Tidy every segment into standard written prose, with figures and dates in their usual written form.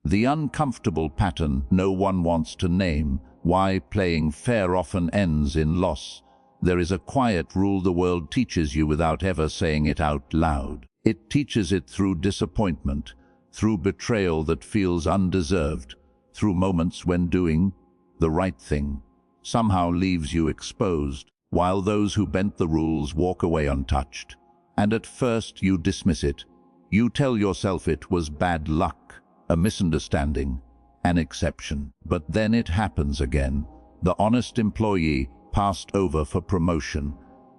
The uncomfortable pattern no one wants to name, why playing fair often ends in loss. There is a quiet rule the world teaches you without ever saying it out loud. It teaches it through disappointment, through betrayal that feels undeserved, through moments when doing the right thing somehow leaves you exposed, while those who bent the rules walk away untouched. And at first you dismiss it. You tell yourself it was bad luck, a misunderstanding, an exception. But then it happens again. The honest employee passed over for promotion.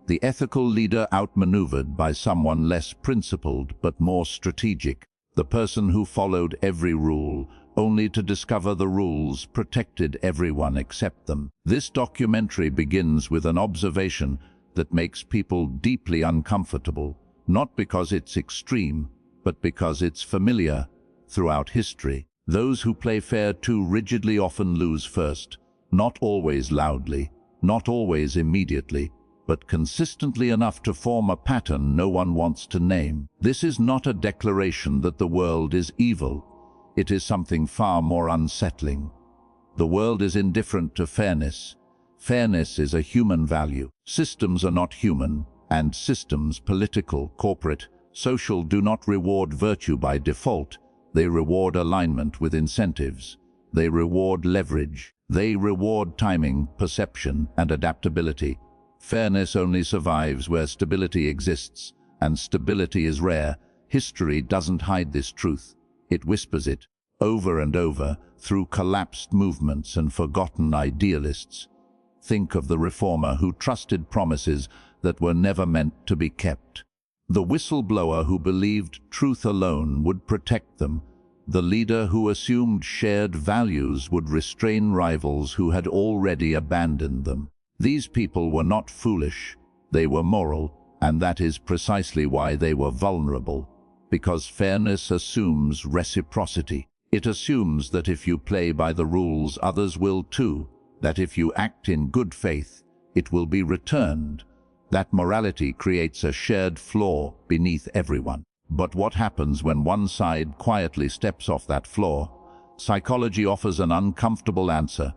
The ethical leader outmaneuvered by someone less principled but more strategic. The person who followed every rule, only to discover the rules protected everyone except them. This documentary begins with an observation that makes people deeply uncomfortable, not because it's extreme, but because it's familiar throughout history. Those who play fair too rigidly often lose first, not always loudly, not always immediately, but consistently enough to form a pattern no one wants to name. This is not a declaration that the world is evil. It is something far more unsettling. The world is indifferent to fairness. Fairness is a human value. Systems are not human, and systems, political, corporate, social, do not reward virtue by default. They reward alignment with incentives. They reward leverage. They reward timing, perception, and adaptability. Fairness only survives where stability exists, and stability is rare. History doesn't hide this truth. It whispers it, over and over, through collapsed movements and forgotten idealists. Think of the reformer who trusted promises that were never meant to be kept. The whistleblower who believed truth alone would protect them. The leader who assumed shared values would restrain rivals who had already abandoned them. These people were not foolish, they were moral, and that is precisely why they were vulnerable. Because fairness assumes reciprocity. It assumes that if you play by the rules, others will too, that if you act in good faith, it will be returned. That morality creates a shared floor beneath everyone. But what happens when one side quietly steps off that floor? Psychology offers an uncomfortable answer.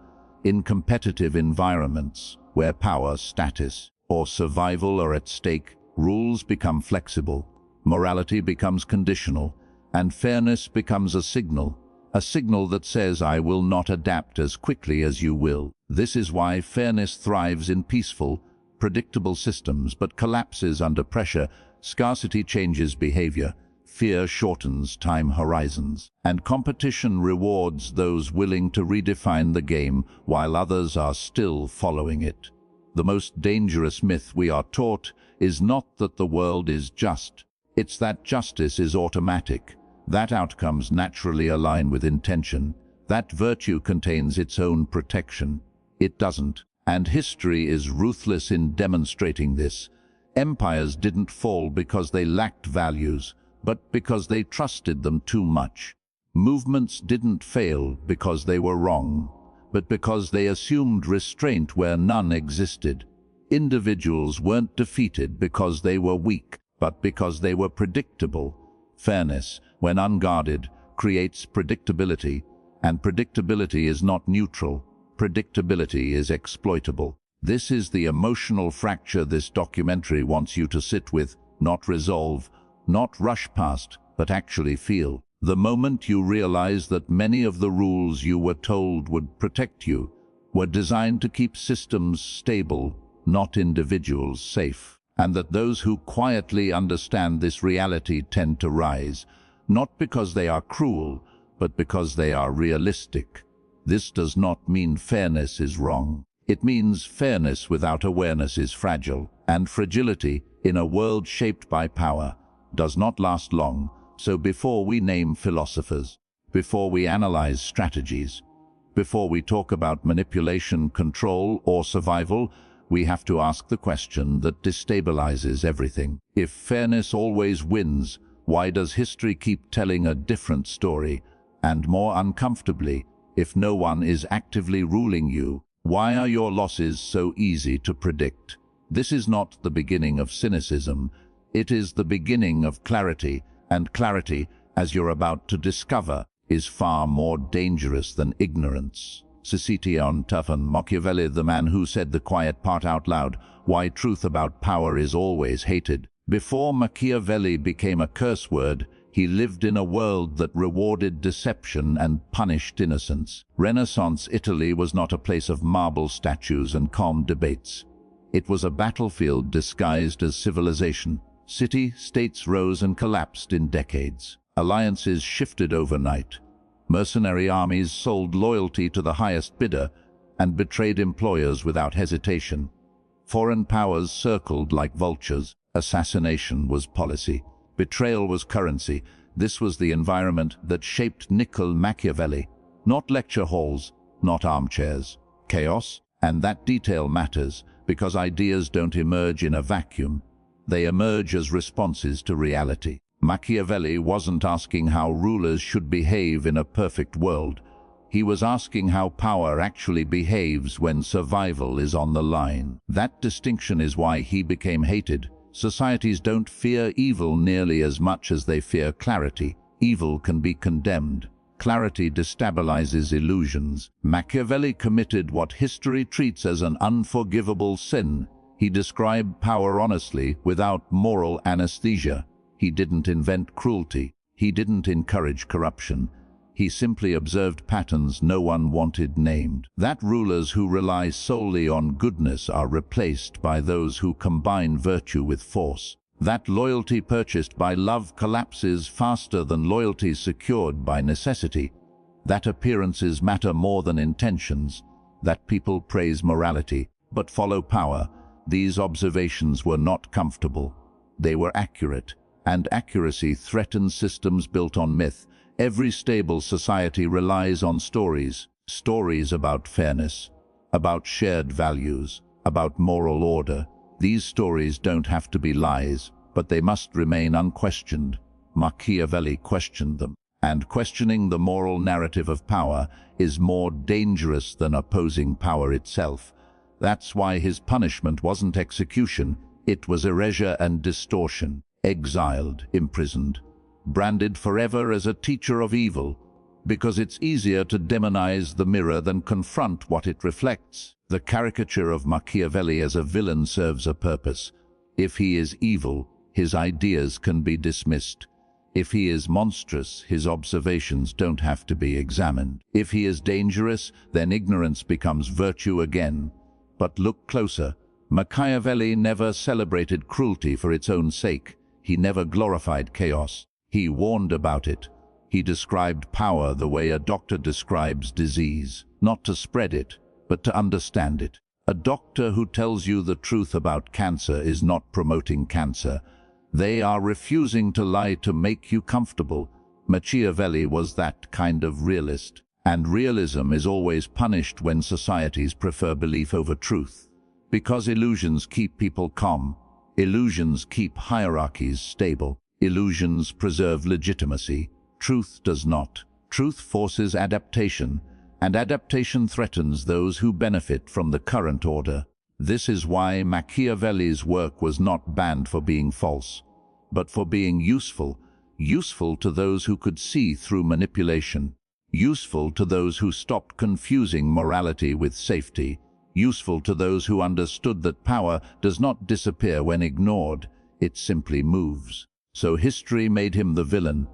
In competitive environments, where power, status, or survival are at stake, rules become flexible, morality becomes conditional, and fairness becomes a signal that says, I will not adapt as quickly as you will. This is why fairness thrives in peaceful, predictable systems, but collapses under pressure. Scarcity changes behavior, fear shortens time horizons, and competition rewards those willing to redefine the game while others are still following it. The most dangerous myth we are taught is not that the world is just. It's that justice is automatic, that outcomes naturally align with intention, that virtue contains its own protection. It doesn't, and history is ruthless in demonstrating this. Empires didn't fall because they lacked values, but because they trusted them too much. Movements didn't fail because they were wrong, but because they assumed restraint where none existed. Individuals weren't defeated because they were weak, but because they were predictable. Fairness, when unguarded, creates predictability, and predictability is not neutral. Predictability is exploitable. This is the emotional fracture this documentary wants you to sit with, not resolve, not rush past, but actually feel. The moment you realize that many of the rules you were told would protect you were designed to keep systems stable, not individuals safe, and that those who quietly understand this reality tend to rise, not because they are cruel, but because they are realistic. This does not mean fairness is wrong. It means fairness without awareness is fragile, and fragility, in a world shaped by power, does not last long. So before we name philosophers, before we analyze strategies, before we talk about manipulation, control, or survival, we have to ask the question that destabilizes everything. If fairness always wins, why does history keep telling a different story? And more uncomfortably, if no one is actively ruling you, why are your losses so easy to predict? This is not the beginning of cynicism. It is the beginning of clarity, and clarity, as you're about to discover, is far more dangerous than ignorance. Ciccition Tuffin, Machiavelli, the man who said the quiet part out loud, why truth about power is always hated. Before Machiavelli became a curse word, he lived in a world that rewarded deception and punished innocence. Renaissance Italy was not a place of marble statues and calm debates. It was a battlefield disguised as civilization. City-states rose and collapsed in decades. Alliances shifted overnight. Mercenary armies sold loyalty to the highest bidder and betrayed employers without hesitation. Foreign powers circled like vultures. Assassination was policy. Betrayal was currency. This was the environment that shaped Niccolo Machiavelli. Not lecture halls, not armchairs. Chaos, and that detail matters because ideas don't emerge in a vacuum. They emerge as responses to reality. Machiavelli wasn't asking how rulers should behave in a perfect world. He was asking how power actually behaves when survival is on the line. That distinction is why he became hated. Societies don't fear evil nearly as much as they fear clarity. Evil can be condemned. Clarity destabilizes illusions. Machiavelli committed what history treats as an unforgivable sin. He described power honestly, without moral anesthesia. He didn't invent cruelty. He didn't encourage corruption. He simply observed patterns no one wanted named. That rulers who rely solely on goodness are replaced by those who combine virtue with force. That loyalty purchased by love collapses faster than loyalty secured by necessity. That appearances matter more than intentions. That people praise morality, but follow power. These observations were not comfortable. They were accurate, and accuracy threatens systems built on myth. Every stable society relies on stories. Stories about fairness, about shared values, about moral order. These stories don't have to be lies, but they must remain unquestioned. Machiavelli questioned them, and questioning the moral narrative of power is more dangerous than opposing power itself. That's why his punishment wasn't execution, it was erasure and distortion. Exiled, imprisoned, branded forever as a teacher of evil, because it's easier to demonize the mirror than confront what it reflects. The caricature of Machiavelli as a villain serves a purpose. If he is evil, his ideas can be dismissed. If he is monstrous, his observations don't have to be examined. If he is dangerous, then ignorance becomes virtue again. But look closer. Machiavelli never celebrated cruelty for its own sake. He never glorified chaos. He warned about it. He described power the way a doctor describes disease, not to spread it, but to understand it. A doctor who tells you the truth about cancer is not promoting cancer. They are refusing to lie to make you comfortable. Machiavelli was that kind of realist. And realism is always punished when societies prefer belief over truth. Because illusions keep people calm. Illusions keep hierarchies stable. Illusions preserve legitimacy. Truth does not. Truth forces adaptation, and adaptation threatens those who benefit from the current order. This is why Machiavelli's work was not banned for being false, but for being useful. Useful to those who could see through manipulation. Useful to those who stopped confusing morality with safety. Useful to those who understood that power does not disappear when ignored, it simply moves. So history made him the villain,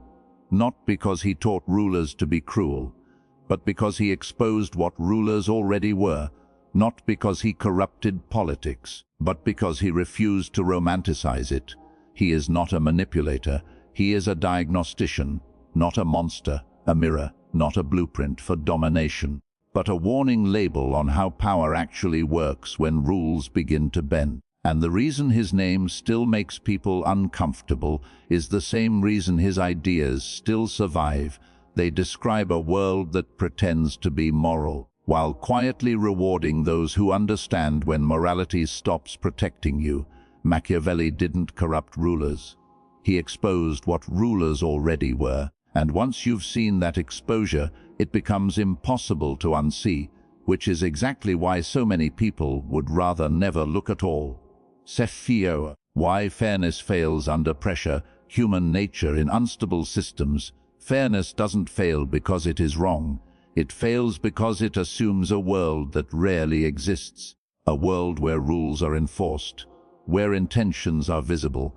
not because he taught rulers to be cruel, but because he exposed what rulers already were, not because he corrupted politics, but because he refused to romanticize it. He is not a manipulator, he is a diagnostician, not a monster, a mirror, not a blueprint for domination, but a warning label on how power actually works when rules begin to bend. And the reason his name still makes people uncomfortable is the same reason his ideas still survive. They describe a world that pretends to be moral, while quietly rewarding those who understand when morality stops protecting you. Machiavelli didn't corrupt rulers. He exposed what rulers already were. And once you've seen that exposure, it becomes impossible to unsee, which is exactly why so many people would rather never look at all. Cephio, why fairness fails under pressure, human nature in unstable systems Fairness doesn't fail because it is wrong. It fails because it assumes a world that rarely exists, a world where rules are enforced, where intentions are visible,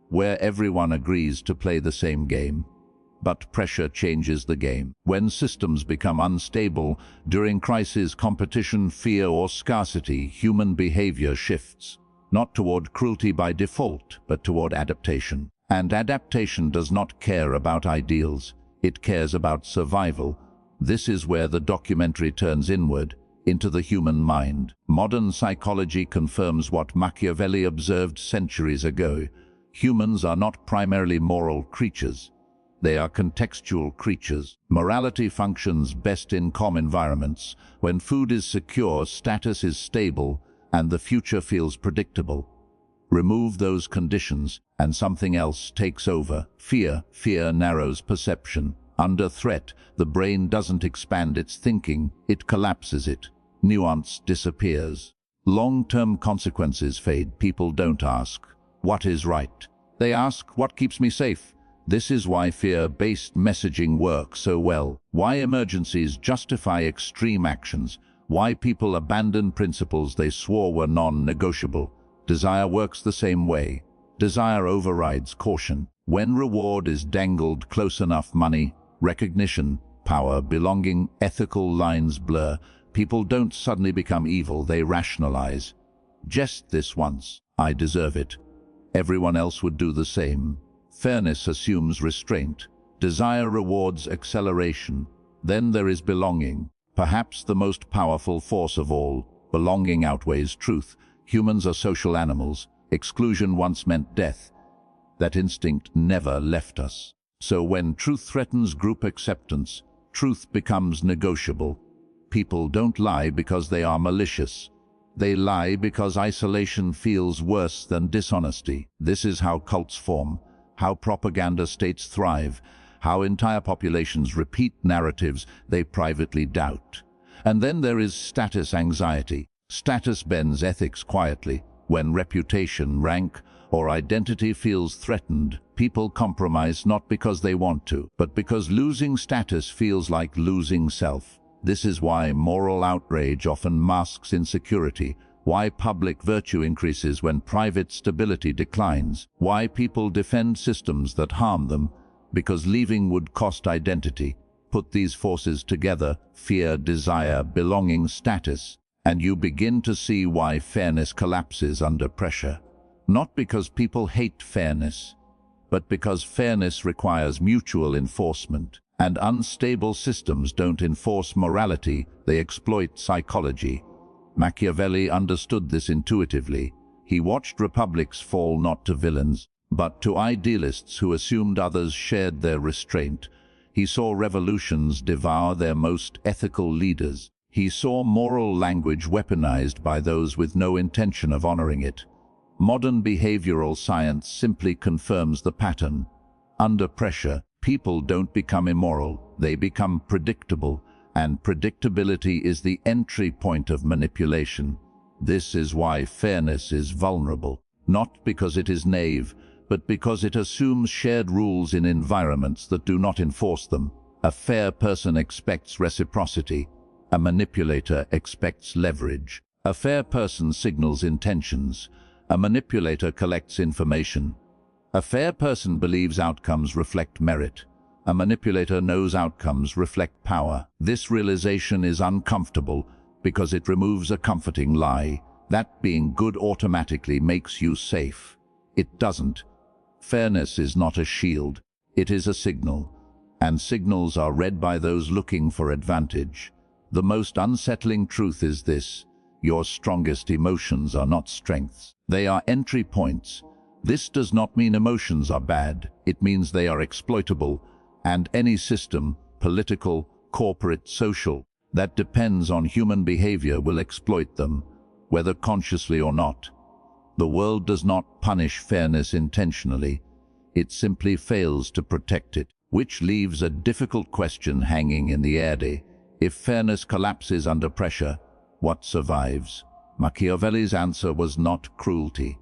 where everyone agrees to play the same game. But pressure changes the game. When systems become unstable, during crisis, competition, fear, or scarcity, human behavior shifts, not toward cruelty by default, but toward adaptation. And adaptation does not care about ideals, it cares about survival. This is where the documentary turns inward, into the human mind. Modern psychology confirms what Machiavelli observed centuries ago. Humans are not primarily moral creatures. They are contextual creatures. Morality functions best in calm environments, when food is secure, status is stable, and the future feels predictable. Remove those conditions, and something else takes over. Fear. Fear narrows perception. Under threat, the brain doesn't expand its thinking, it collapses it. Nuance disappears. Long-term consequences fade. People don't ask, "What is right?" They ask, "What keeps me safe?" This is why fear-based messaging works so well, why emergencies justify extreme actions, why people abandon principles they swore were non-negotiable. Desire works the same way. Desire overrides caution. When reward is dangled close enough, money, recognition, power, belonging, ethical lines blur. People don't suddenly become evil, they rationalize. Just this once, I deserve it. Everyone else would do the same. Fairness assumes restraint. Desire rewards acceleration. Then there is belonging, perhaps the most powerful force of all. Belonging outweighs truth. Humans are social animals. Exclusion once meant death. That instinct never left us. So when truth threatens group acceptance, truth becomes negotiable. People don't lie because they are malicious. They lie because isolation feels worse than dishonesty. This is how cults form, how propaganda states thrive, how entire populations repeat narratives they privately doubt. And then there is status anxiety. Status bends ethics quietly. When reputation, rank, or identity feels threatened, people compromise not because they want to, but because losing status feels like losing self. This is why moral outrage often masks insecurity, why public virtue increases when private stability declines, why people defend systems that harm them, because leaving would cost identity. Put these forces together, fear, desire, belonging, status, and you begin to see why fairness collapses under pressure. Not because people hate fairness, but because fairness requires mutual enforcement. And unstable systems don't enforce morality, they exploit psychology. Machiavelli understood this intuitively. He watched republics fall not to villains, but to idealists who assumed others shared their restraint. He saw revolutions devour their most ethical leaders. He saw moral language weaponized by those with no intention of honoring it. Modern behavioral science simply confirms the pattern. Under pressure, people don't become immoral, they become predictable, and predictability is the entry point of manipulation. This is why fairness is vulnerable, not because it is naive, but because it assumes shared rules in environments that do not enforce them. A fair person expects reciprocity. A manipulator expects leverage. A fair person signals intentions. A manipulator collects information. A fair person believes outcomes reflect merit. A manipulator knows outcomes reflect power. This realization is uncomfortable because it removes a comforting lie. That being good automatically makes you safe. It doesn't. Fairness is not a shield, it is a signal. And signals are read by those looking for advantage. The most unsettling truth is this: your strongest emotions are not strengths. They are entry points. This does not mean emotions are bad, it means they are exploitable, and any system, political, corporate, social, that depends on human behavior will exploit them, whether consciously or not. The world does not punish fairness intentionally, it simply fails to protect it, which leaves a difficult question hanging in the air. If fairness collapses under pressure, what survives? Machiavelli's answer was not cruelty.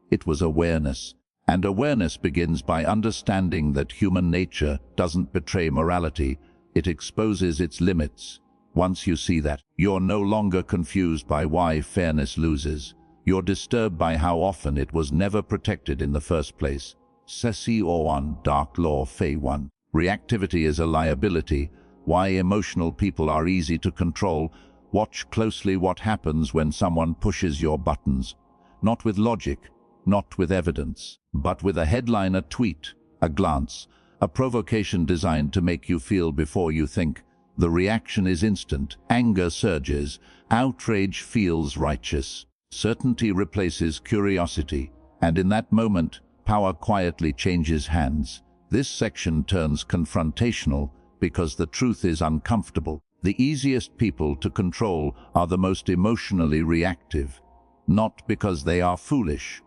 It was awareness, And awareness begins by understanding that human nature doesn't betray morality, it exposes its limits. Once you see that, you're no longer confused by why fairness loses. You're disturbed by how often it was never protected in the first place. Ceci or Dark Law Fei 1. Reactivity is a liability. Why emotional people are easy to control. Watch closely what happens when someone pushes your buttons. Not with logic, not with evidence, but with a headline, a tweet, a glance, a provocation designed to make you feel before you think. The reaction is instant. Anger surges. Outrage feels righteous. Certainty replaces curiosity. And in that moment, power quietly changes hands. This section turns confrontational because the truth is uncomfortable. The easiest people to control are the most emotionally reactive, not because they are foolish,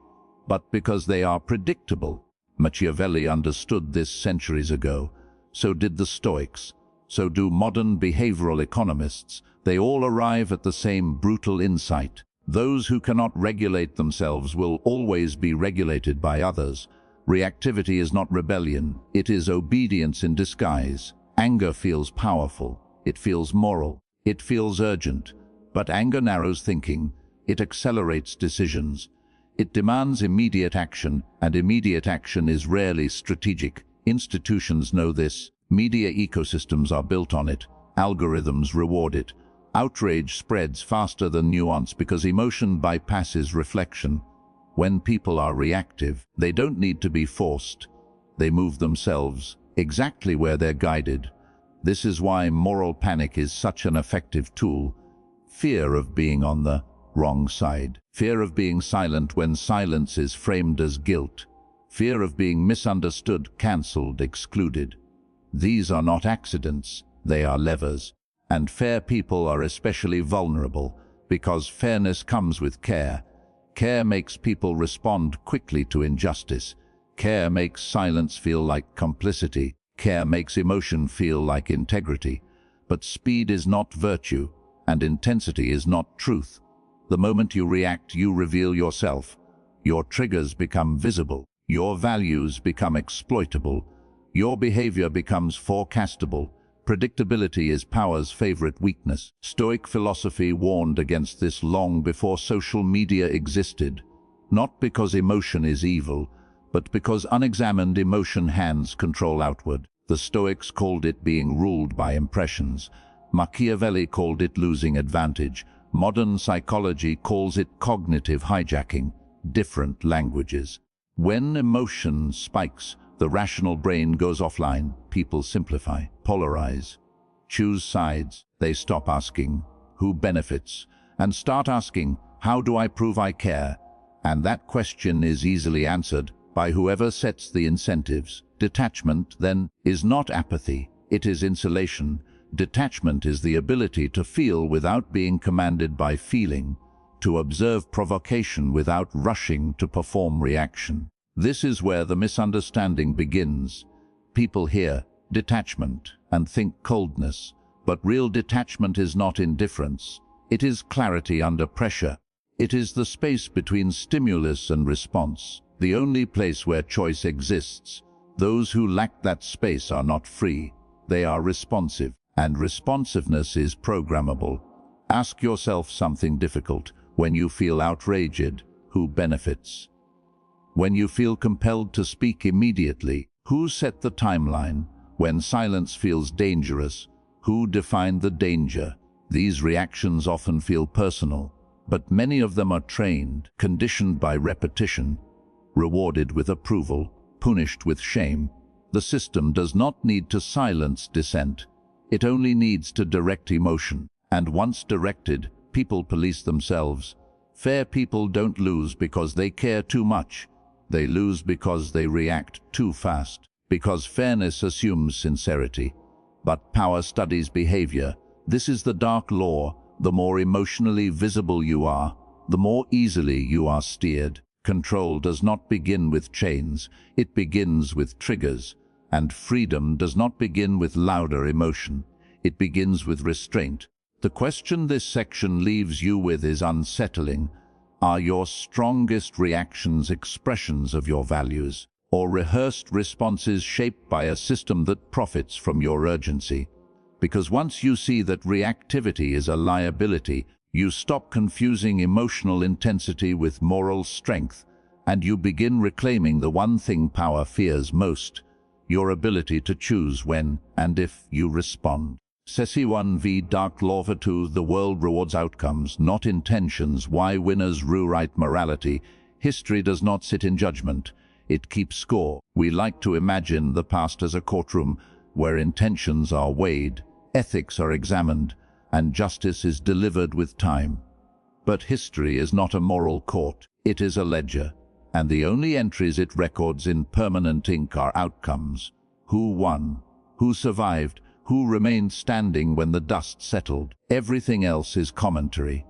but because they are predictable. Machiavelli understood this centuries ago. So did the Stoics. So do modern behavioral economists. They all arrive at the same brutal insight. Those who cannot regulate themselves will always be regulated by others. Reactivity is not rebellion. It is obedience in disguise. Anger feels powerful. It feels moral. It feels urgent. But anger narrows thinking. It accelerates decisions. It demands immediate action, and immediate action is rarely strategic. Institutions know this. Media ecosystems are built on it. Algorithms reward it. Outrage spreads faster than nuance because emotion bypasses reflection. When people are reactive, they don't need to be forced. They move themselves exactly where they're guided. This is why moral panic is such an effective tool. Fear of being on the wrong side. Fear of being silent when silence is framed as guilt. Fear of being misunderstood, cancelled, excluded. These are not accidents, they are levers. And fair people are especially vulnerable because fairness comes with care. Care makes people respond quickly to injustice. Care makes silence feel like complicity. Care makes emotion feel like integrity. But speed is not virtue, and intensity is not truth. The moment you react, you reveal yourself. Your triggers become visible. Your values become exploitable. Your behavior becomes forecastable. Predictability is power's favorite weakness. Stoic philosophy warned against this long before social media existed, not because emotion is evil, but because unexamined emotion hands control outward. The Stoics called it being ruled by impressions. Machiavelli called it losing advantage. Modern psychology calls it cognitive hijacking. Different languages. When emotion spikes, the rational brain goes offline. People simplify, polarize, choose sides. They stop asking, who benefits, and start asking, how do I prove I care? And that question is easily answered by whoever sets the incentives. Detachment, then, is not apathy, it is insulation. Detachment is the ability to feel without being commanded by feeling, to observe provocation without rushing to perform reaction. This is where the misunderstanding begins. People hear detachment and think coldness, but real detachment is not indifference. It is clarity under pressure. It is the space between stimulus and response, the only place where choice exists. Those who lack that space are not free. They are responsive, and responsiveness is programmable. Ask yourself something difficult. When you feel outraged, who benefits? When you feel compelled to speak immediately, who set the timeline? When silence feels dangerous, who defined the danger? These reactions often feel personal, but many of them are trained, conditioned by repetition, rewarded with approval, punished with shame. The system does not need to silence dissent. It only needs to direct emotion. And once directed, people police themselves. Fair people don't lose because they care too much. They lose because they react too fast. Because fairness assumes sincerity, but power studies behavior. This is the dark law. The more emotionally visible you are, the more easily you are steered. Control does not begin with chains. It begins with triggers. And freedom does not begin with louder emotion. It begins with restraint. The question this section leaves you with is unsettling. Are your strongest reactions expressions of your values, or rehearsed responses shaped by a system that profits from your urgency? Because once you see that reactivity is a liability, you stop confusing emotional intensity with moral strength, and you begin reclaiming the one thing power fears most: your ability to choose when and if you respond. Sesi 1v Dark Lava 2. The world rewards outcomes, not intentions. Why winners rewrite morality. History does not sit in judgment. It keeps score. We like to imagine the past as a courtroom where intentions are weighed, ethics are examined, and justice is delivered with time. But history is not a moral court. It is a ledger, and the only entries it records in permanent ink are outcomes. Who won? Who survived? Who remained standing when the dust settled? Everything else is commentary.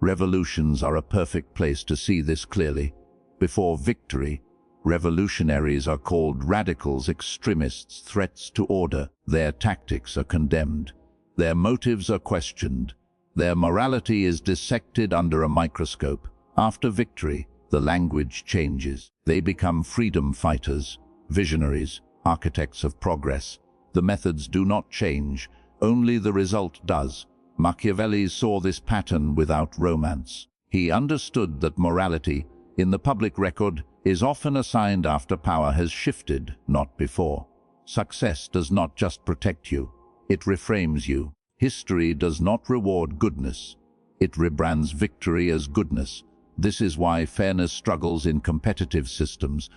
Revolutions are a perfect place to see this clearly. Before victory, revolutionaries are called radicals, extremists, threats to order. Their tactics are condemned. Their motives are questioned. Their morality is dissected under a microscope. After victory, the language changes. They become freedom fighters, visionaries, architects of progress. The methods do not change, only the result does. Machiavelli saw this pattern without romance. He understood that morality, in the public record, is often assigned after power has shifted, not before. Success does not just protect you, it reframes you. History does not reward goodness. It rebrands victory as goodness. This is why fairness struggles in competitive systems.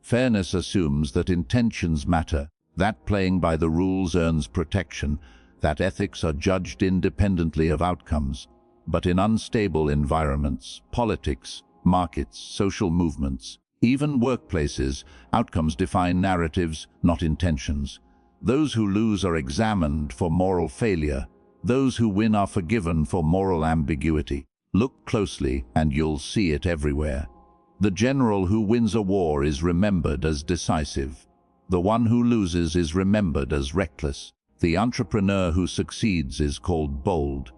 Fairness assumes that intentions matter, that playing by the rules earns protection, that ethics are judged independently of outcomes. But in unstable environments, politics, markets, social movements, even workplaces, outcomes define narratives, not intentions. Those who lose are examined for moral failure. Those who win are forgiven for moral ambiguity. Look closely and you'll see it everywhere. The general who wins a war is remembered as decisive. The one who loses is remembered as reckless. The entrepreneur who succeeds is called bold.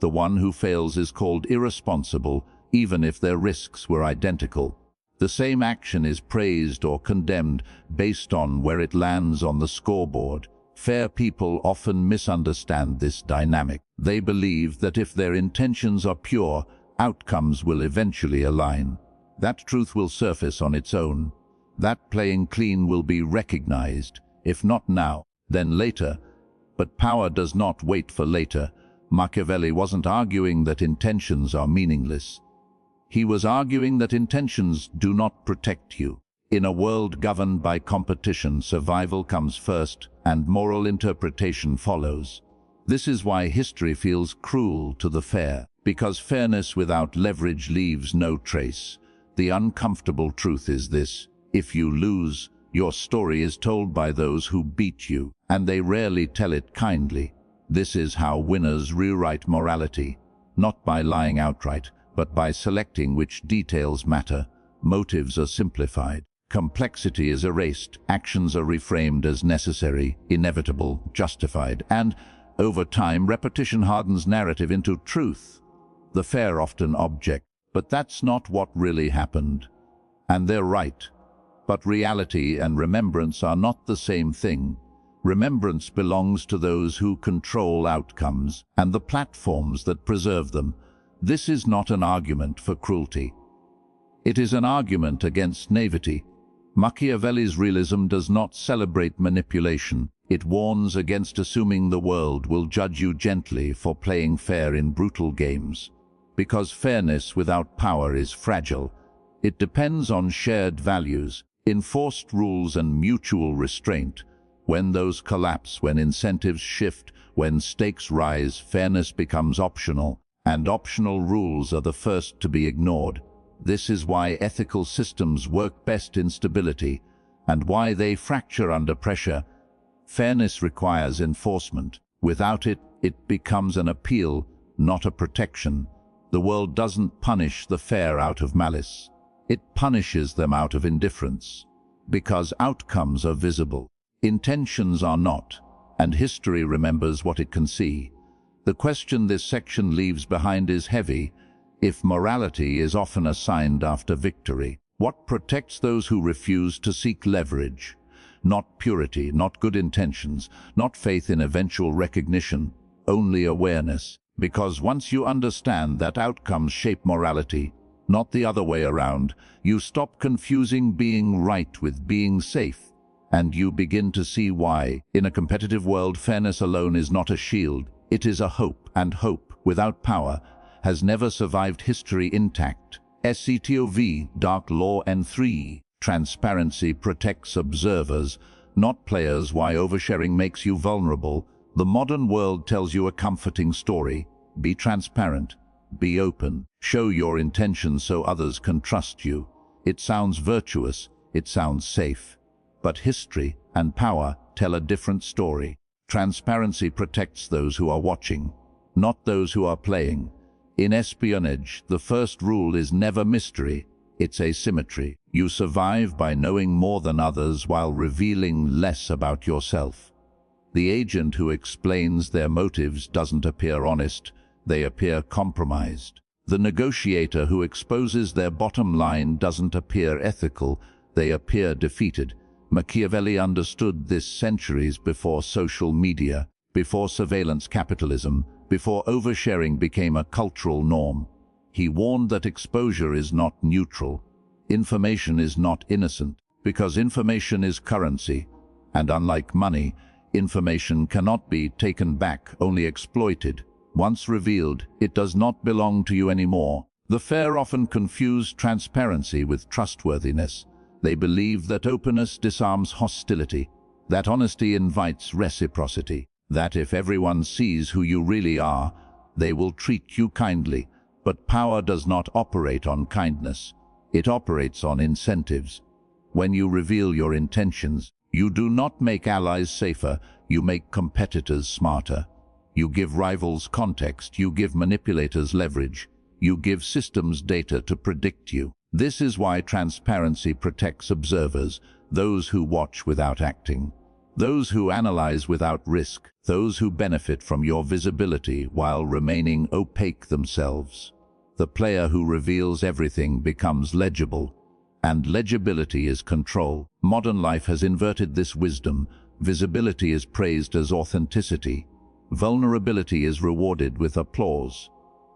The one who fails is called irresponsible, even if their risks were identical. The same action is praised or condemned based on where it lands on the scoreboard. Fair people often misunderstand this dynamic. They believe that if their intentions are pure, outcomes will eventually align. That truth will surface on its own. That playing clean will be recognized, if not now, then later. But power does not wait for later. Machiavelli wasn't arguing that intentions are meaningless. He was arguing that intentions do not protect you. In a world governed by competition, survival comes first, and moral interpretation follows. This is why history feels cruel to the fair, because fairness without leverage leaves no trace. The uncomfortable truth is this: if you lose, your story is told by those who beat you, and they rarely tell it kindly. This is how winners rewrite morality, not by lying outright, but by selecting which details matter. Motives are simplified. Complexity is erased. Actions are reframed as necessary, inevitable, justified, and, over time, repetition hardens narrative into truth. The fair often object, but that's not what really happened. And they're right. But reality and remembrance are not the same thing. Remembrance belongs to those who control outcomes and the platforms that preserve them. This is not an argument for cruelty. It is an argument against naivety. Machiavelli's realism does not celebrate manipulation. It warns against assuming the world will judge you gently for playing fair in brutal games. Because fairness without power is fragile. It depends on shared values, enforced rules, and mutual restraint. When those collapse, when incentives shift, when stakes rise, fairness becomes optional, and optional rules are the first to be ignored. This is why ethical systems work best in stability, and why they fracture under pressure. Fairness requires enforcement. Without it, it becomes an appeal, not a protection. The world doesn't punish the fair out of malice. It punishes them out of indifference, because outcomes are visible. Intentions are not, and history remembers what it can see. The question this section leaves behind is heavy. if morality is often assigned after victory? What protects those who refuse to seek leverage? Not purity, not good intentions, not faith in eventual recognition, only awareness. Because once you understand that outcomes shape morality, not the other way around, you stop confusing being right with being safe, and you begin to see why, in a competitive world, fairness alone is not a shield, it is a hope, and hope, without power, has never survived history intact. SCTOV, Dark Law N3. Transparency protects observers, not players. Why oversharing makes you vulnerable. The modern world tells you a comforting story. Be transparent. Be open. Show your intentions so others can trust you. It sounds virtuous. It sounds safe. But history and power tell a different story. Transparency protects those who are watching, not those who are playing. In espionage, the first rule is never mystery, it's asymmetry. You survive by knowing more than others while revealing less about yourself. The agent who explains their motives doesn't appear honest, they appear compromised. The negotiator who exposes their bottom line doesn't appear ethical, they appear defeated. Machiavelli understood this centuries before social media, before surveillance capitalism, before oversharing became a cultural norm. He warned that exposure is not neutral. Information is not innocent, because information is currency, and unlike money, information cannot be taken back, only exploited. Once revealed, it does not belong to you anymore. The fair often confuse transparency with trustworthiness. They believe that openness disarms hostility, that honesty invites reciprocity, that if everyone sees who you really are, they will treat you kindly. But power does not operate on kindness. It operates on incentives. When you reveal your intentions, you do not make allies safer, you make competitors smarter. You give rivals context, you give manipulators leverage, you give systems data to predict you. This is why transparency protects observers, those who watch without acting, those who analyze without risk, those who benefit from your visibility while remaining opaque themselves. The player who reveals everything becomes legible, and legibility is control. Modern life has inverted this wisdom. Visibility is praised as authenticity. Vulnerability is rewarded with applause.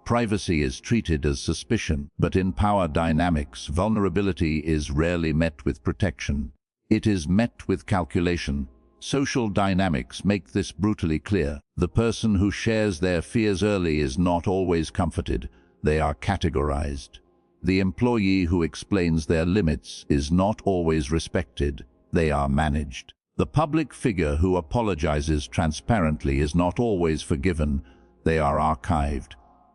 Privacy is treated as suspicion, but in power dynamics, vulnerability is rarely met with protection. It is met with calculation. Social dynamics make this brutally clear. The person who shares their fears early is not always comforted. They are categorized. The employee who explains their limits is not always respected. They are managed. The public figure who apologizes transparently is not always forgiven. They are archived.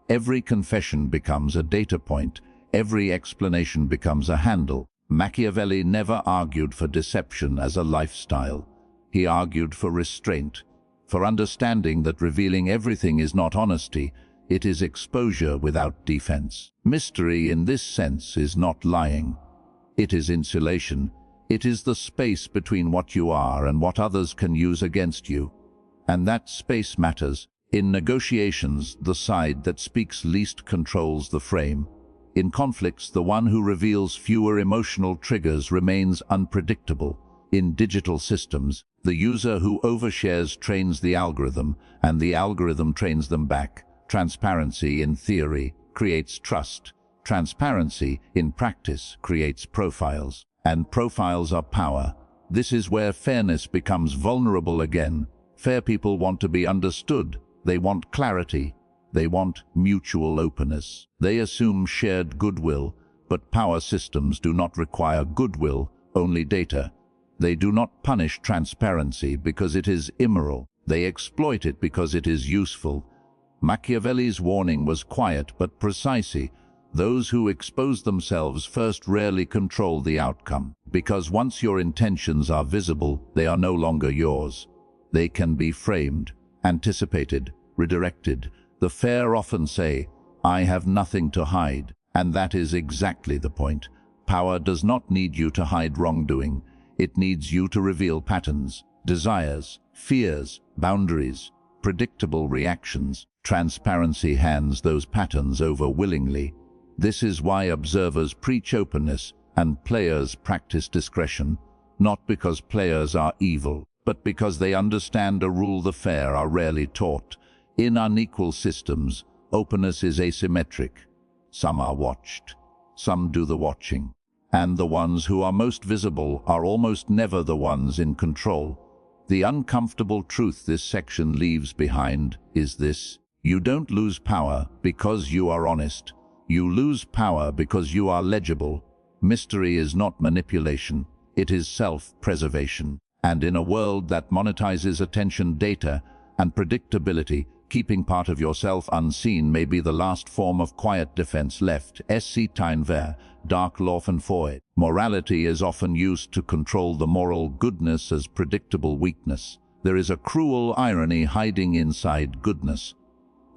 Every confession becomes a data point. Every explanation becomes a handle. Machiavelli never argued for deception as a lifestyle. He argued for restraint, for understanding that revealing everything is not honesty, it is exposure without defense. Mystery in this sense is not lying. It is insulation. It is the space between what you are and what others can use against you. And that space matters. In negotiations, the side that speaks least controls the frame. In conflicts, the one who reveals fewer emotional triggers remains unpredictable. In digital systems, the user who overshares trains the algorithm, and the algorithm trains them back. Transparency, in theory, creates trust. Transparency, in practice, creates profiles. And profiles are power. This is where fairness becomes vulnerable again. Fair people want to be understood. They want clarity. They want mutual openness. They assume shared goodwill, but power systems do not require goodwill, only data. They do not punish transparency because it is immoral. They exploit it because it is useful. Machiavelli's warning was quiet but precise. Those who expose themselves first rarely control the outcome, because once your intentions are visible, they are no longer yours. They can be framed, anticipated, redirected. The fair often say, "I have nothing to hide," and that is exactly the point. Power does not need you to hide wrongdoing. It needs you to reveal patterns, desires, fears, boundaries, predictable reactions. Transparency hands those patterns over willingly. This is why observers preach openness and players practice discretion, not because players are evil, but because they understand a rule the fair are rarely taught. In unequal systems, openness is asymmetric. Some are watched, some do the watching, and the ones who are most visible are almost never the ones in control. The uncomfortable truth this section leaves behind is this: you don't lose power because you are honest. You lose power because you are legible. Mystery is not manipulation, it is self-preservation. And in a world that monetizes attention, data, and predictability, keeping part of yourself unseen may be the last form of quiet defense left. Time dark laufen void. Morality is often used to control the moral goodness as predictable weakness. There is a cruel irony hiding inside goodness.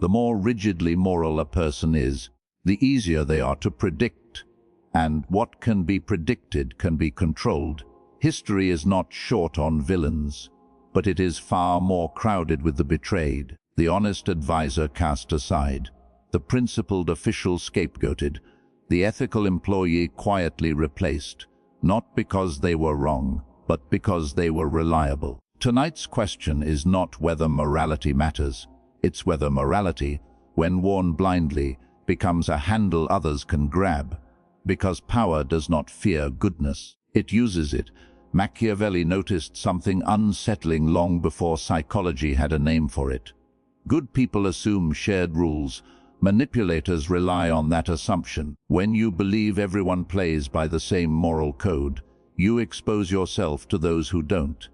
The more rigidly moral a person is, the easier they are to predict. And what can be predicted can be controlled. History is not short on villains, but it is far more crowded with the betrayed, the honest advisor cast aside, the principled official scapegoated, the ethical employee quietly replaced, not because they were wrong, but because they were reliable. Tonight's question is not whether morality matters, it's whether morality, when worn blindly, becomes a handle others can grab. Because power does not fear goodness, it uses it. Machiavelli noticed something unsettling long before psychology had a name for it. Good people assume shared rules. Manipulators rely on that assumption. When you believe everyone plays by the same moral code, you expose yourself to those who don't.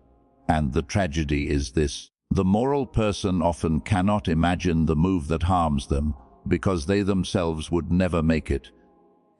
And the tragedy is this: the moral person often cannot imagine the move that harms them, because they themselves would never make it.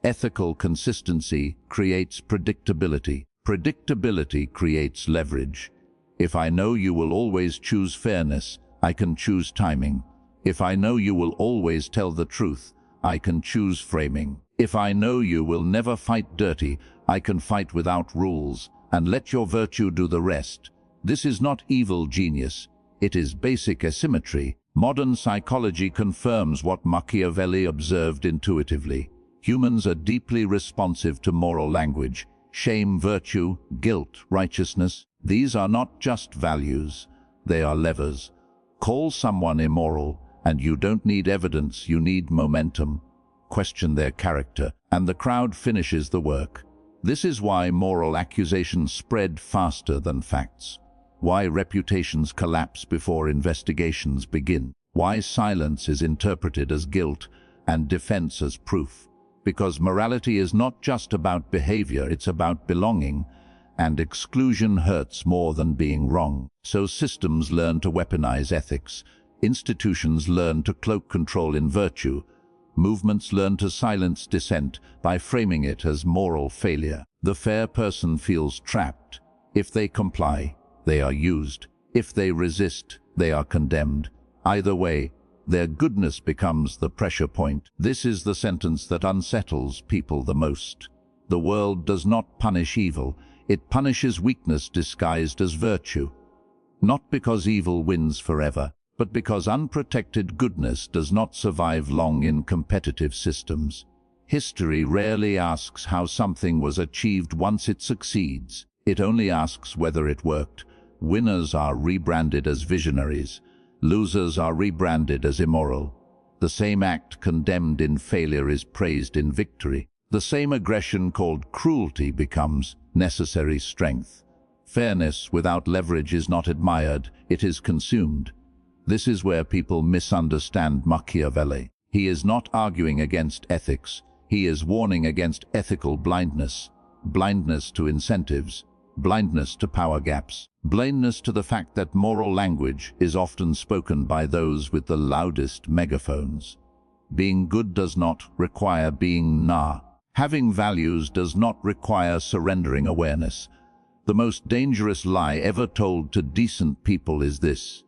Ethical consistency creates predictability. Predictability creates leverage. If I know you will always choose fairness, I can choose timing. If I know you will always tell the truth, I can choose framing. If I know you will never fight dirty, I can fight without rules, and let your virtue do the rest. This is not evil genius. It is basic asymmetry. Modern psychology confirms what Machiavelli observed intuitively. Humans are deeply responsive to moral language. Shame, virtue, guilt, righteousness. These are not just values. They are levers. Call someone immoral, and you don't need evidence, you need momentum. Question their character, and the crowd finishes the work. This is why moral accusations spread faster than facts. Why reputations collapse before investigations begin. Why silence is interpreted as guilt and defense as proof. Because morality is not just about behavior, it's about belonging, and exclusion hurts more than being wrong. So systems learn to weaponize ethics, institutions learn to cloak control in virtue, movements learn to silence dissent by framing it as moral failure. The fair person feels trapped. If they comply, they are used. If they resist, they are condemned. Either way, their goodness becomes the pressure point. This is the sentence that unsettles people the most. The world does not punish evil, it punishes weakness disguised as virtue. Not because evil wins forever, but because unprotected goodness does not survive long in competitive systems. History rarely asks how something was achieved once it succeeds. It only asks whether it worked. Winners are rebranded as visionaries. Losers are rebranded as immoral. The same act condemned in failure is praised in victory. The same aggression called cruelty becomes necessary strength. Fairness without leverage is not admired, it is consumed. This is where people misunderstand Machiavelli. He is not arguing against ethics, he is warning against ethical blindness. Blindness to incentives, blindness to power gaps, blindness to the fact that moral language is often spoken by those with the loudest megaphones. Being good does not require being nah. Having values does not require surrendering awareness. The most dangerous lie ever told to decent people is this: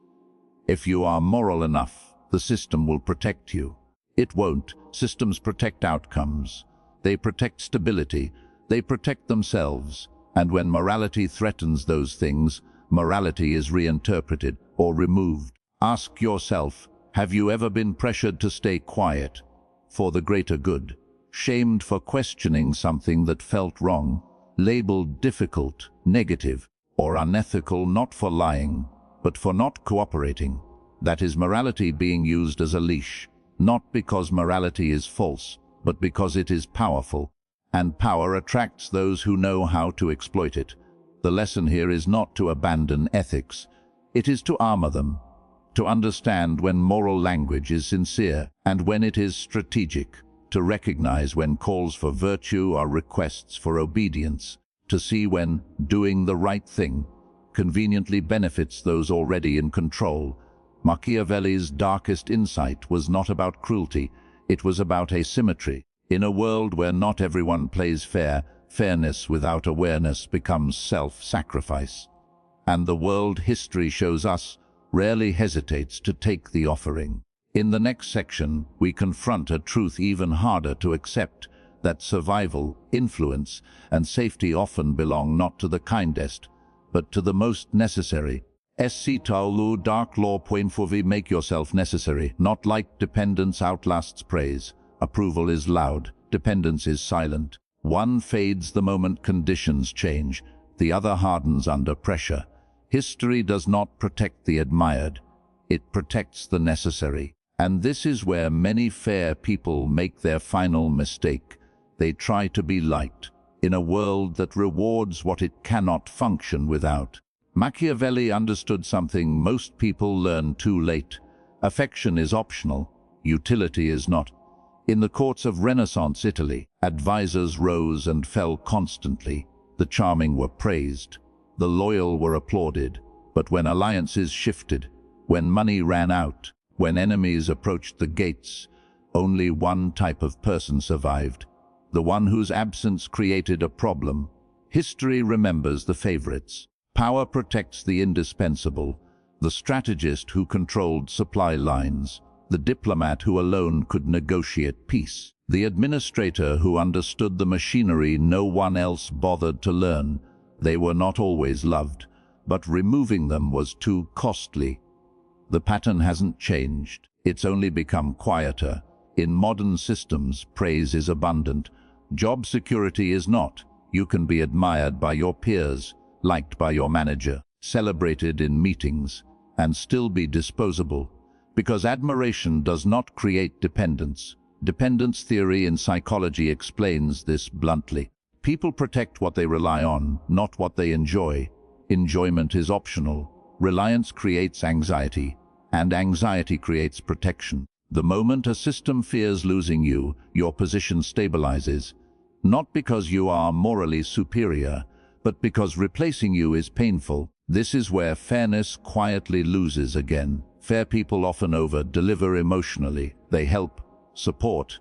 if you are moral enough, the system will protect you. It won't. Systems protect outcomes. They protect stability. They protect themselves. And when morality threatens those things, morality is reinterpreted or removed. Ask yourself, have you ever been pressured to stay quiet for the greater good? shamed for questioning something that felt wrong, labeled difficult, negative, or unethical not for lying, but for not cooperating. That is morality being used as a leash, not because morality is false, but because it is powerful, and power attracts those who know how to exploit it. The lesson here is not to abandon ethics, it is to armor them, to understand when moral language is sincere and when it is strategic, to recognize when calls for virtue are requests for obedience, to see when doing the right thing conveniently benefits those already in control. Machiavelli's darkest insight was not about cruelty, it was about asymmetry. In a world where not everyone plays fair, fairness without awareness becomes self-sacrifice. And the world history shows us rarely hesitates to take the offering. In the next section, we confront a truth even harder to accept, that survival, influence, and safety often belong not to the kindest, but to the most necessary. SC Taulu dark law poinfovi make yourself necessary, not like dependence outlasts praise. Approval is loud, dependence is silent. One fades the moment conditions change, the other hardens under pressure. History does not protect the admired, it protects the necessary. And this is where many fair people make their final mistake. They try to be liked in a world that rewards what it cannot function without. Machiavelli understood something most people learn too late. Affection is optional, utility is not. In the courts of Renaissance Italy, advisors rose and fell constantly. The charming were praised, the loyal were applauded. But when alliances shifted, when money ran out, when enemies approached the gates, only one type of person survived, the one whose absence created a problem. History remembers the favorites. Power protects the indispensable, the strategist who controlled supply lines, the diplomat who alone could negotiate peace, the administrator who understood the machinery no one else bothered to learn. They were not always loved, but removing them was too costly. The pattern hasn't changed, it's only become quieter. In modern systems, praise is abundant. Job security is not. You can be admired by your peers, liked by your manager, celebrated in meetings, and still be disposable. Because admiration does not create dependence. Dependence theory in psychology explains this bluntly. People protect what they rely on, not what they enjoy. Enjoyment is optional. Reliance creates anxiety, and anxiety creates protection. The moment a system fears losing you, your position stabilizes. Not because you are morally superior, but because replacing you is painful. This is where fairness quietly loses again. Fair people often over-deliver emotionally. They help, support,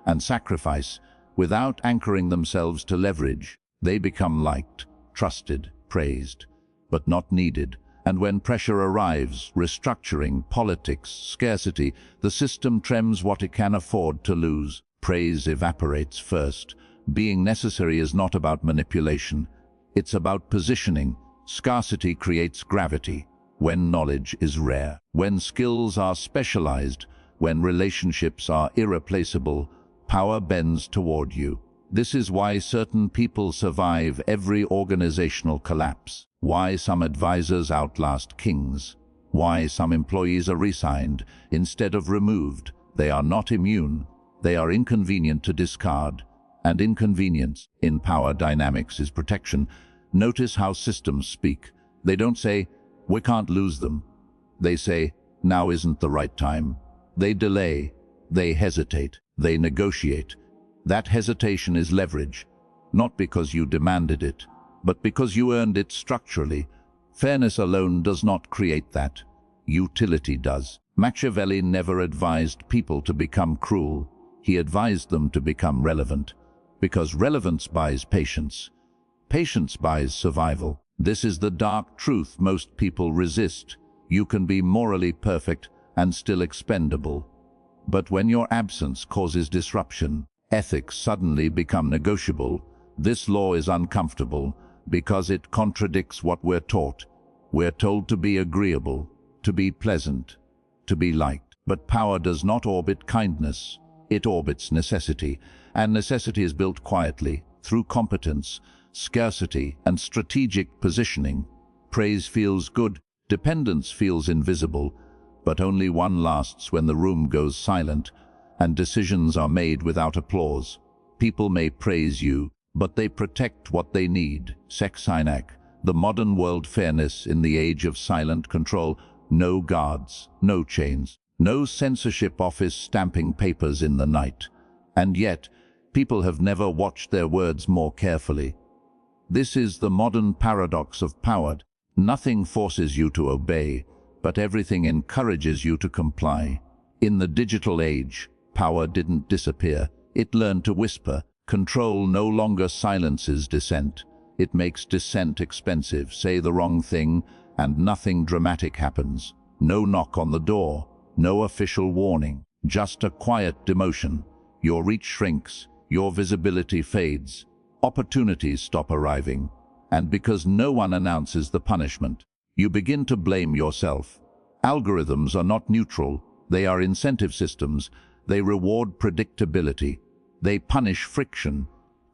and sacrifice without anchoring themselves to leverage. They become liked, trusted, praised, but not needed. And when pressure arrives, restructuring, politics, scarcity, the system trims what it can afford to lose. Praise evaporates first. Being necessary is not about manipulation. It's about positioning. Scarcity creates gravity. When knowledge is rare, when skills are specialized, when relationships are irreplaceable, power bends toward you. This is why certain people survive every organizational collapse. Why some advisors outlast kings. Why some employees are resigned instead of removed. They are not immune. They are inconvenient to discard. And inconvenience in power dynamics is protection. Notice how systems speak. They don't say, "We can't lose them." They say, "Now isn't the right time." They delay. They hesitate. They negotiate. That hesitation is leverage, not because you demanded it, but because you earned it structurally. Fairness alone does not create that. Utility does. Machiavelli never advised people to become cruel. He advised them to become relevant, because relevance buys patience. Patience buys survival. This is the dark truth most people resist. You can be morally perfect and still expendable. But when your absence causes disruption, ethics suddenly become negotiable. This law is uncomfortable because it contradicts what we're taught. We're told to be agreeable, to be pleasant, to be liked. But power does not orbit kindness, it orbits necessity. and necessity is built quietly, through competence, scarcity, and strategic positioning. Praise feels good, dependence feels invisible, but only one lasts when the room goes silent and decisions are made without applause. People may praise you, but they protect what they need. Sexinac, the modern world fairness in the age of silent control. No guards, no chains, no censorship office stamping papers in the night. And yet, people have never watched their words more carefully. This is the modern paradox of power. Nothing forces you to obey, but everything encourages you to comply. In the digital age, power didn't disappear. It learned to whisper. Control no longer silences dissent. It makes dissent expensive. Say the wrong thing, and nothing dramatic happens. No knock on the door, no official warning, just a quiet demotion. Your reach shrinks, your visibility fades. Opportunities stop arriving, and because no one announces the punishment, you begin to blame yourself. Algorithms are not neutral, they are incentive systems. They reward predictability. They punish friction.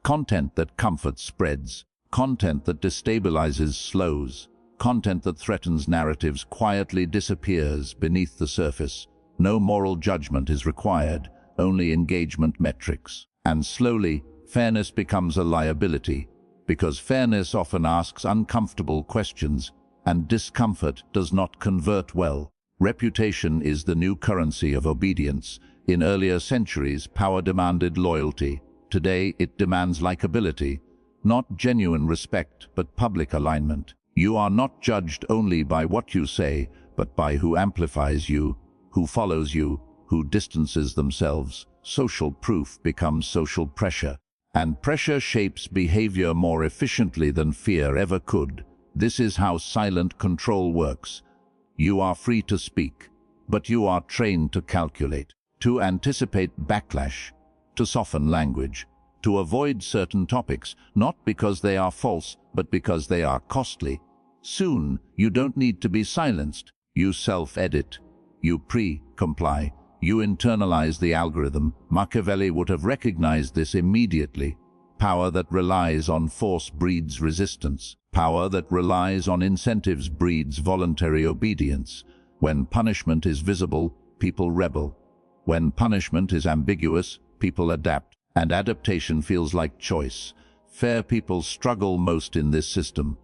Content that comforts spreads. Content that destabilizes slows. Content that threatens narratives quietly disappears beneath the surface. No moral judgment is required, only engagement metrics. And slowly, fairness becomes a liability, because fairness often asks uncomfortable questions, and discomfort does not convert well. Reputation is the new currency of obedience. In earlier centuries, power demanded loyalty. Today, it demands likability. Not genuine respect, but public alignment. You are not judged only by what you say, but by who amplifies you, who follows you, who distances themselves. Social proof becomes social pressure. And pressure shapes behavior more efficiently than fear ever could. This is how silent control works. You are free to speak, but you are trained to calculate, to anticipate backlash, to soften language, to avoid certain topics, not because they are false, but because they are costly. Soon, you don't need to be silenced. You self-edit. You pre-comply. You internalize the algorithm. Machiavelli would have recognized this immediately. Power that relies on force breeds resistance. Power that relies on incentives breeds voluntary obedience. When punishment is visible, people rebel. When punishment is ambiguous, people adapt. And adaptation feels like choice. Fair people struggle most in this system,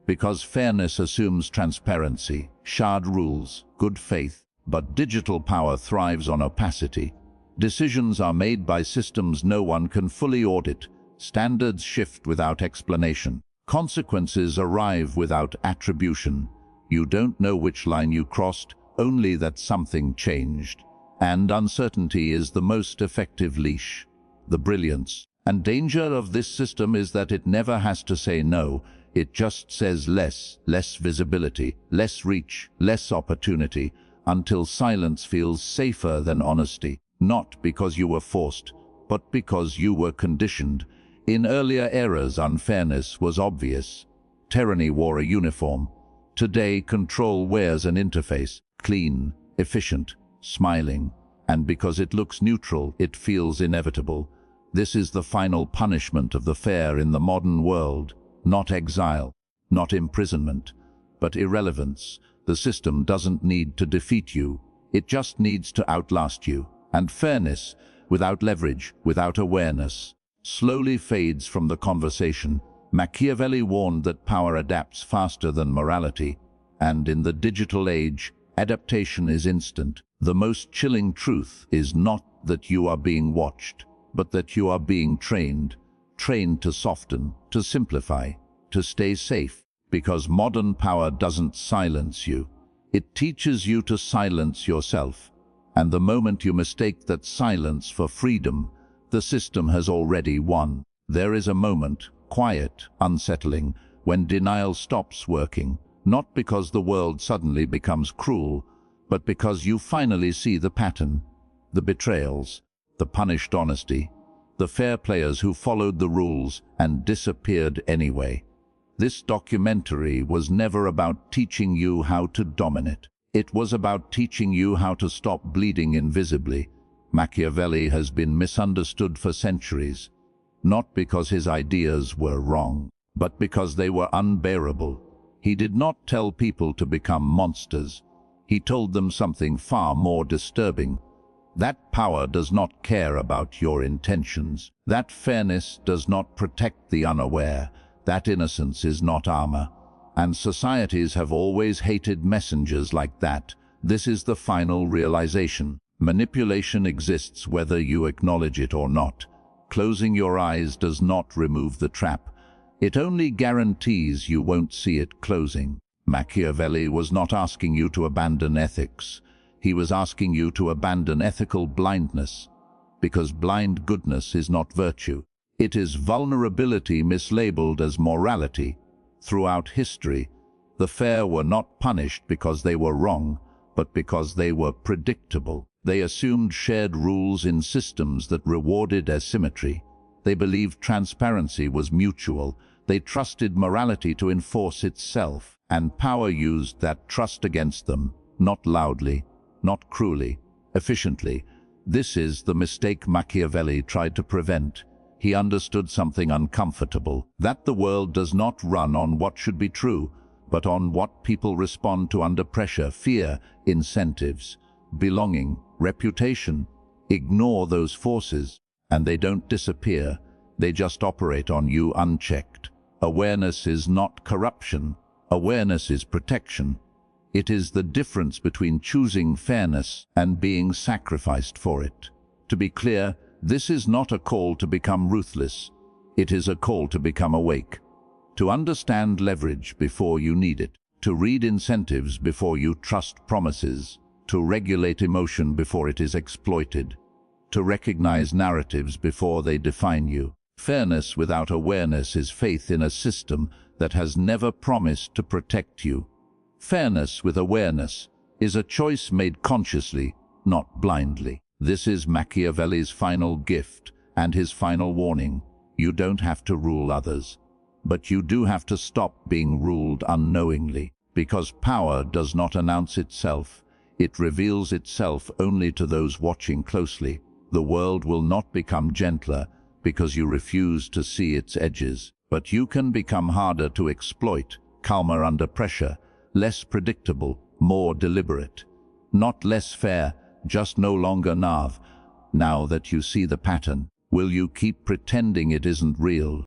because fairness assumes transparency, shared rules, good faith. But digital power thrives on opacity. Decisions are made by systems no one can fully audit. Standards shift without explanation. Consequences arrive without attribution. You don't know which line you crossed, only that something changed. And uncertainty is the most effective leash. The brilliance and danger of this system is that it never has to say no. It just says less visibility, less reach, less opportunity, until silence feels safer than honesty. Not because you were forced, but because you were conditioned. In earlier eras, unfairness was obvious. Tyranny wore a uniform. Today, control wears an interface, clean, efficient, smiling, and because it looks neutral, it feels inevitable. This is the final punishment of the fair in the modern world. Not exile, not imprisonment, but irrelevance. The system doesn't need to defeat you, it just needs to outlast you. And fairness, without leverage, without awareness, slowly fades from the conversation. Machiavelli warned that power adapts faster than morality, and in the digital age, adaptation is instant. The most chilling truth is not that you are being watched, but that you are being trained to soften, to simplify, to stay safe. Because modern power doesn't silence you. It teaches you to silence yourself. And the moment you mistake that silence for freedom, the system has already won. There is a moment, quiet, unsettling, when denial stops working, not because the world suddenly becomes cruel, but because you finally see the pattern, the betrayals, the punished honesty, the fair players who followed the rules and disappeared anyway. This documentary was never about teaching you how to dominate. It was about teaching you how to stop bleeding invisibly. Machiavelli has been misunderstood for centuries, not because his ideas were wrong, but because they were unbearable. He did not tell people to become monsters. He told them something far more disturbing. That power does not care about your intentions. That fairness does not protect the unaware. That innocence is not armor. And societies have always hated messengers like that. This is the final realization. Manipulation exists whether you acknowledge it or not. Closing your eyes does not remove the trap. It only guarantees you won't see it closing. Machiavelli was not asking you to abandon ethics. He was asking you to abandon ethical blindness, because blind goodness is not virtue. It is vulnerability mislabeled as morality. Throughout history, the fair were not punished because they were wrong, but because they were predictable. They assumed shared rules in systems that rewarded asymmetry. They believed transparency was mutual. They trusted morality to enforce itself, and power used that trust against them, not loudly, not cruelly, efficiently. This is the mistake Machiavelli tried to prevent. He understood something uncomfortable, that the world does not run on what should be true, but on what people respond to under pressure: fear, incentives, belonging, reputation. Ignore those forces, and they don't disappear. They just operate on you unchecked. Awareness is not corruption. Awareness is protection. It is the difference between choosing fairness and being sacrificed for it. To be clear, this is not a call to become ruthless. It is a call to become awake, to understand leverage before you need it, to read incentives before you trust promises, to regulate emotion before it is exploited, to recognize narratives before they define you. Fairness without awareness is faith in a system that has never promised to protect you. Fairness with awareness is a choice made consciously, not blindly. This is Machiavelli's final gift and his final warning. You don't have to rule others, but you do have to stop being ruled unknowingly, because power does not announce itself. It reveals itself only to those watching closely. The world will not become gentler because you refuse to see its edges, but you can become harder to exploit, calmer under pressure, less predictable, more deliberate. Not less fair, just no longer naive. Now that you see the pattern, will you keep pretending it isn't real?